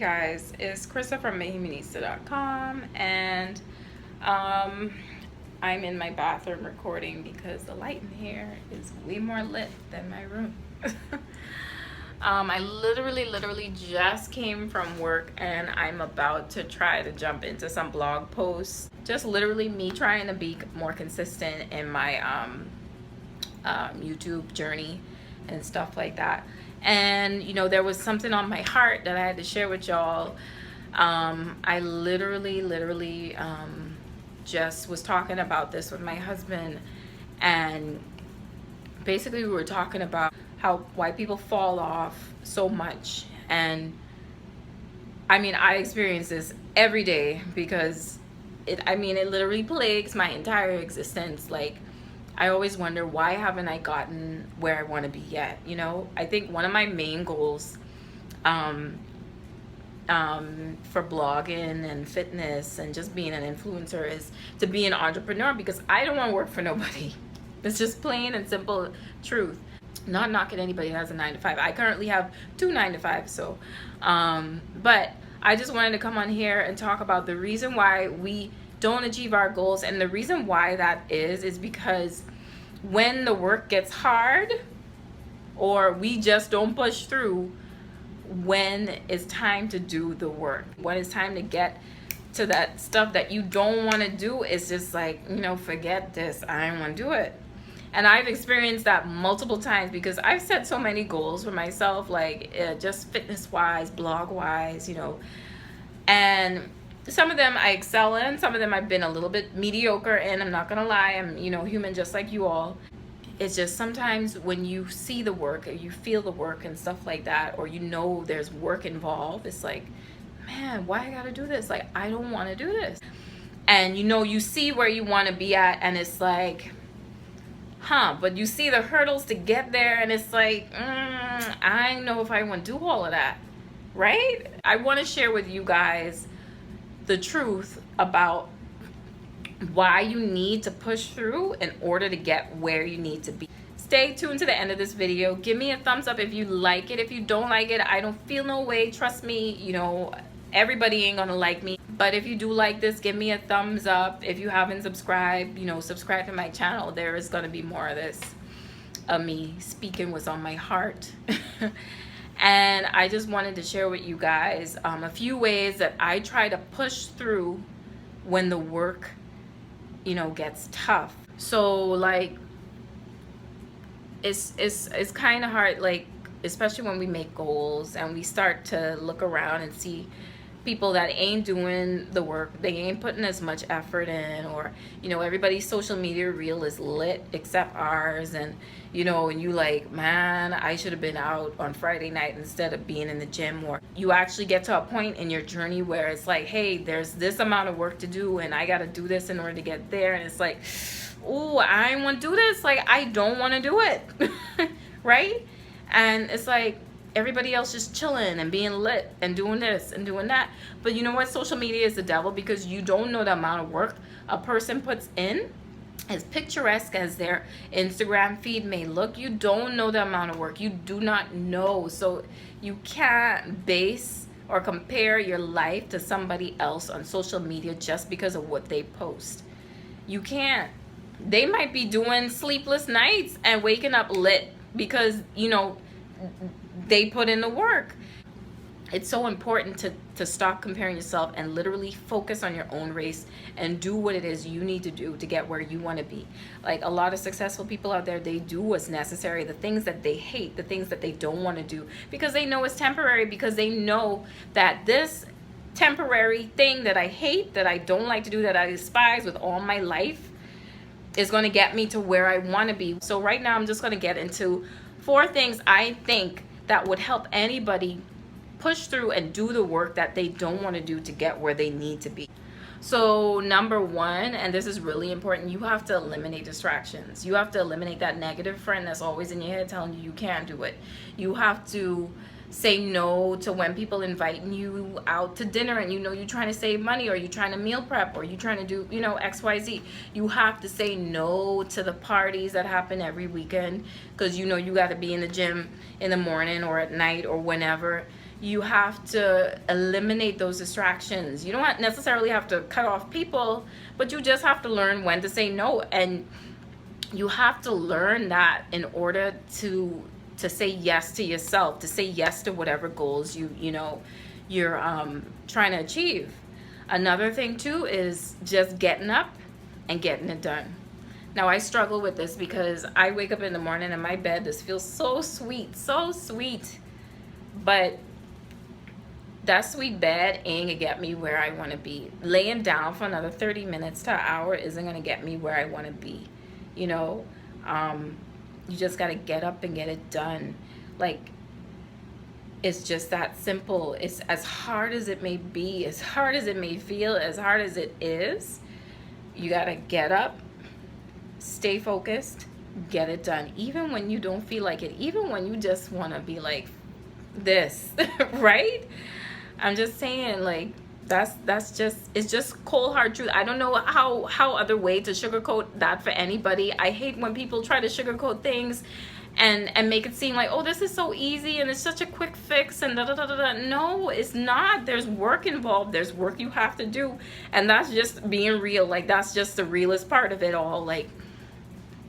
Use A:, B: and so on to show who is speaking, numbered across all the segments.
A: guys, it's Krista from Bahamianista.com, and I'm in my bathroom recording because the light in here is way more lit than my room. I literally just came from work, and I'm about to try to jump into some blog posts. Just literally me trying to be more consistent in my YouTube journey and stuff like that. And you know, there was something on my heart that I had to share with y'all. I literally just was talking about this with my husband, and basically we were talking about how white people fall off so much. And I mean, I experience this every day because it literally plagues my entire existence. Like, I always wonder, why haven't I gotten where I want to be yet? You know, I think one of my main goals for blogging and fitness and just being an influencer is to be an entrepreneur, because I don't want to work for nobody. It's just plain and simple truth. Not knocking anybody that has a 9-to-5. I currently have 2 9-to-5s, so but I just wanted to come on here and talk about the reason why we don't achieve our goals. And the reason why that is because when the work gets hard, or we just don't push through when it's time to do the work, when it's time to get to that stuff that you don't want to do, it's just like, you know, forget this, I don't want to do it. And I've experienced that multiple times because I've set so many goals for myself, like just fitness wise, blog wise, you know, and some of them I excel in, some of them I've been a little bit mediocre in. I'm not gonna lie, I'm, you know, human just like you all. It's just sometimes when you see the work, or you feel the work and stuff like that, or you know there's work involved, it's like, man, why I gotta do this? Like, I don't want to do this. And you know, you see where you want to be at, and it's like, but you see the hurdles to get there, and it's like, I don't know if I want to do all of that, right? I want to share with you guys the truth about why you need to push through in order to get where you need to be. Stay tuned to the end of this video. Give me a thumbs up if you like it. If you don't like it, I don't feel no way. Trust me, you know, everybody ain't gonna like me. But if you do like this, give me a thumbs up. If you haven't subscribed, you know, subscribe to my channel. There is gonna be more of this, of me speaking what's on my heart. And I just wanted to share with you guys a few ways that I try to push through when the work, you know, gets tough. So like, it's kind of hard, like, especially when we make goals and we start to look around and see people that ain't doing the work, they ain't putting as much effort in, or, you know, everybody's social media reel is lit except ours. And, you know, and you like, man, I should have been out on Friday night instead of being in the gym. Or you actually get to a point in your journey where it's like, hey, there's this amount of work to do, and I got to do this in order to get there. And it's like, oh, I want to do this. Like, I don't want to do it. Right? And it's like, everybody else just chilling and being lit and doing this and doing that. But you know what? Social media is the devil, because you don't know the amount of work a person puts in. As picturesque as their Instagram feed may look, you don't know the amount of work. You do not know. So you can't base or compare your life to somebody else on social media just because of what they post. You can't. They might be doing sleepless nights and waking up lit because, you know, they put in the work. It's so important to stop comparing yourself and literally focus on your own race and do what it is you need to do to get where you want to be. Like, a lot of successful people out there, they do what's necessary, the things that they hate, the things that they don't want to do, because they know it's temporary, because they know that this temporary thing that I hate, that I don't like to do, that I despise with all my life, is going to get me to where I want to be. So right now I'm just going to get into 4 things I think that would help anybody push through and do the work that they don't want to do to get where they need to be. So number 1, and this is really important, you have to eliminate distractions. You have to eliminate that negative friend that's always in your head telling you can't do it. You have to say no to when people inviting you out to dinner and you know you're trying to save money, or you're trying to meal prep, or you're trying to do, you know, XYZ. You have to say no to the parties that happen every weekend because you know you got to be in the gym in the morning or at night or whenever. You have to eliminate those distractions. You don't necessarily have to cut off people, but you just have to learn when to say no. And you have to learn that in order to say yes to yourself, to say yes to whatever goals you're trying to achieve. Another thing too is just getting up and getting it done. Now I struggle with this because I wake up in the morning and my bed just feels so sweet, so sweet. But that sweet bed ain't gonna get me where I want to be. Laying down for another 30 minutes to an hour isn't gonna get me where I want to be. You know, you just gotta get up and get it done. Like, it's just that simple. It's as hard as it may be, as hard as it may feel, as hard as it is. You gotta get up, stay focused, get it done. Even when you don't feel like it, even when you just want to be like this, right? I'm just saying, like, that's just, it's just cold hard truth. I don't know how other way to sugarcoat that for anybody. I hate when people try to sugarcoat things and make it seem like, oh, this is so easy and it's such a quick fix and da da da da da. No, it's not. There's work involved. There's work you have to do, and that's just being real. Like, that's just the realest part of it all. Like,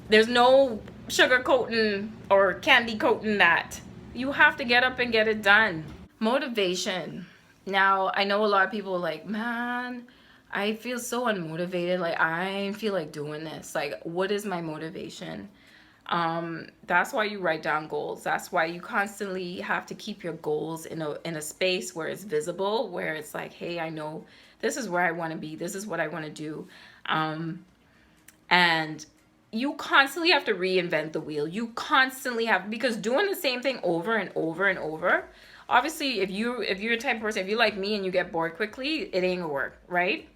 A: there's no sugarcoating or candy coating that. You have to get up and get it done. Motivation. Now, I know a lot of people are like, man, I feel so unmotivated. Like, I feel like doing this. Like, what is my motivation? That's why you write down goals. That's why you constantly have to keep your goals in a space where it's visible, where it's like, hey, I know this is where I want to be. This is what I want to do. And you constantly have to reinvent the wheel. You constantly have, because doing the same thing over and over and over, obviously, if you're a type of person, if you're like me and you get bored quickly, it ain't gonna work, right?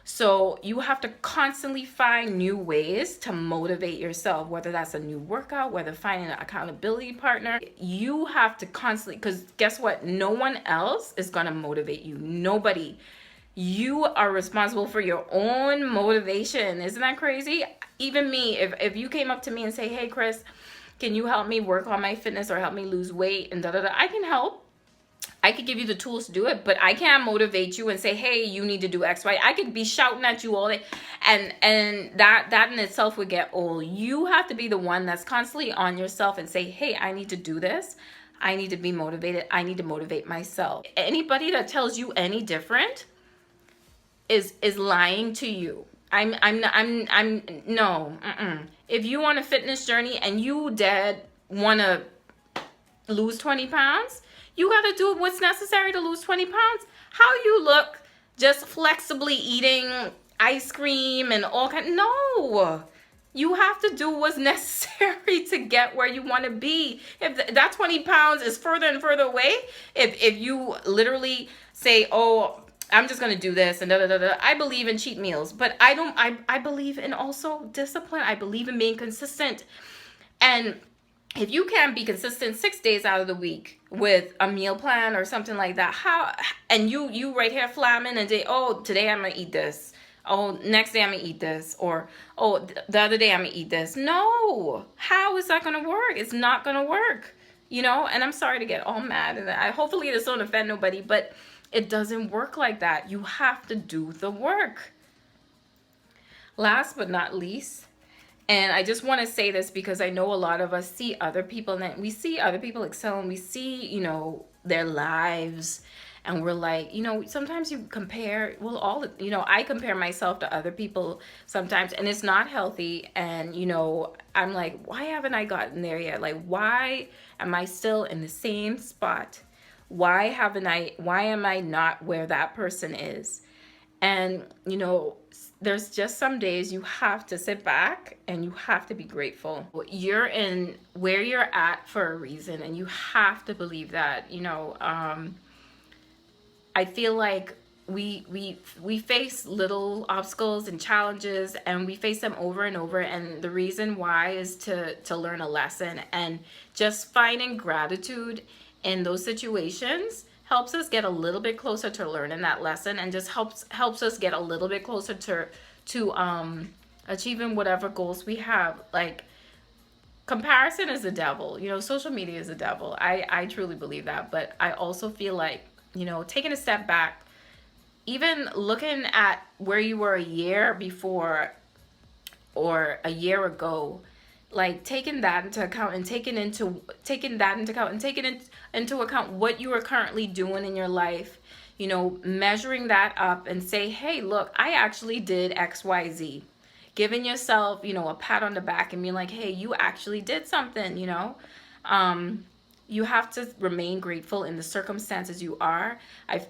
A: So you have to constantly find new ways to motivate yourself, whether that's a new workout, whether finding an accountability partner. You have to constantly, because guess what? No one else is gonna motivate you. Nobody. You are responsible for your own motivation. Isn't that crazy? Even me, if you came up to me and say, hey, Chris, can you help me work on my fitness or help me lose weight and da da da, I can help. I could give you the tools to do it, but I can't motivate you and say, hey, you need to do X, Y. I could be shouting at you all day, and that in itself would get old. You have to be the one that's constantly on yourself and say, hey, I need to do this. I need to be motivated. I need to motivate myself. Anybody that tells you any different is lying to you. I'm no. If you on a fitness journey and you want to lose 20 pounds, you got to do what's necessary to lose 20 pounds. How you look just flexibly eating ice cream and all kind. No, you have to do what's necessary to get where you want to be. If that 20 pounds is further and further away, if you literally say, oh, I'm just going to do this and da da da da. I believe in cheat meals, but I believe in also discipline. I believe in being consistent. And if you can't be consistent 6 days out of the week with a meal plan or something like that, and you right here flamming and say, oh, today I'm going to eat this. Oh, next day I'm going to eat this. Or, oh, the other day I'm going to eat this. No. How is that going to work? It's not going to work. And I'm sorry to get all mad. And hopefully this don't offend nobody, but it doesn't work like that. You have to do the work. Last but not least, and I just want to say this because I know a lot of us see other people and we see other people excel and we see, their lives, and we're like, sometimes you compare, I compare myself to other people sometimes, and it's not healthy. And, I'm like, why haven't I gotten there yet? Like, why am I still in the same spot? Why am I not where that person is? And, there's just some days you have to sit back and you have to be grateful. You're in where you're at for a reason, and you have to believe that. I feel like we face little obstacles and challenges, and we face them over and over, and the reason why is to learn a lesson. And just finding gratitude in those situations helps us get a little bit closer to learning that lesson, and just helps us get a little bit closer to achieving whatever goals we have. Like, comparison is the devil. You know, social media is the devil. I truly believe that. But I also feel like, you know, taking a step back, even looking at where you were a year before or a year ago, like taking that into account and taking into account what you are currently doing in your life, you know, measuring that up and say, hey, look, I actually did XYZ. Giving yourself, you know, a pat on the back and being like, hey, you actually did something, you know. um you have to remain grateful in the circumstances you are.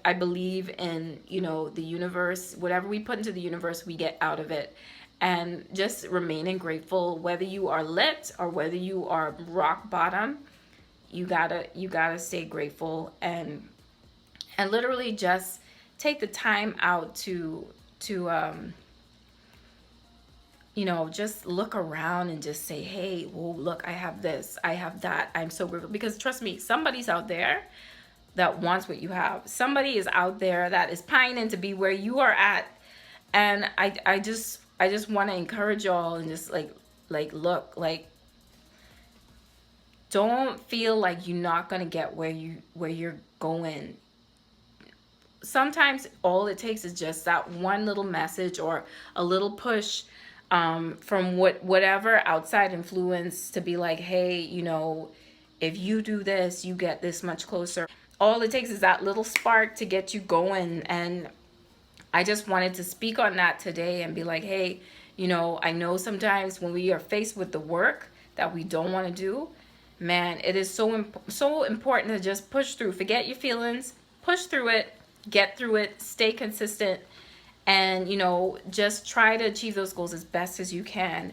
A: I believe in, you know, the universe. Whatever we put into the universe, we get out of it. And just remaining grateful, whether you are lit or whether you are rock bottom, you gotta stay grateful, and literally just take the time out to you know, just look around and just say, hey, well, look, I have this, I have that. I'm so grateful. Because trust me, somebody's out there that wants what you have. Somebody is out there that is pining to be where you are at. And I just want to encourage y'all and just look, like, don't feel like you're not gonna get where you're going. Sometimes all it takes is just that one little message or a little push, from whatever outside influence, to be like, hey, you know, if you do this, you get this much closer. All it takes is that little spark to get you going. And I just wanted to speak on that today and be like, hey, you know, I know sometimes when we are faced with the work that we don't want to do, man, it is so important to just push through. Forget your feelings, push through it, get through it, stay consistent, and, you know, just try to achieve those goals as best as you can.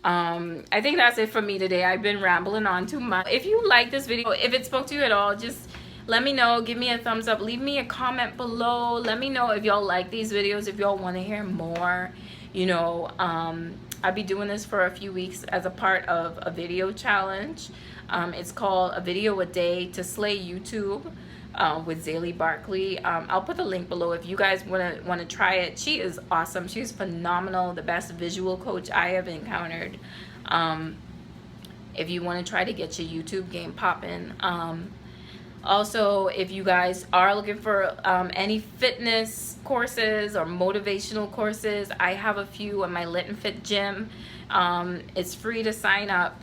A: I think that's it for me today. I've been rambling on too much. If you like this video, if it spoke to you at all, just let me know. Give me a thumbs up. Leave me a comment below. Let me know if y'all like these videos, if y'all want to hear more. You know, I'll be doing this for a few weeks as a part of a video challenge. It's called A Video a Day to Slay YouTube, with Xayli Barclay. I'll put the link below if you guys want to try it. She is awesome. She's phenomenal. The best visual coach I have encountered. If you want to try to get your YouTube game popping. Also, if you guys are looking for any fitness courses or motivational courses, I have a few in my Lit and Fit gym. It's free to sign up.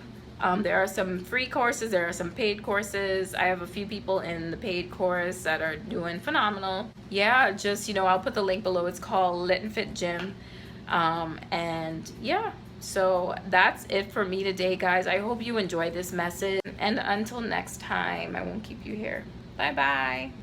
A: There are some free courses, there are some paid courses. I have a few people in the paid course that are doing phenomenal. Yeah, just, you know, I'll put the link below. It's called Lit and Fit Gym. And yeah, so that's it for me today, guys. I hope you enjoyed this message. And until next time, I won't keep you here. Bye-bye.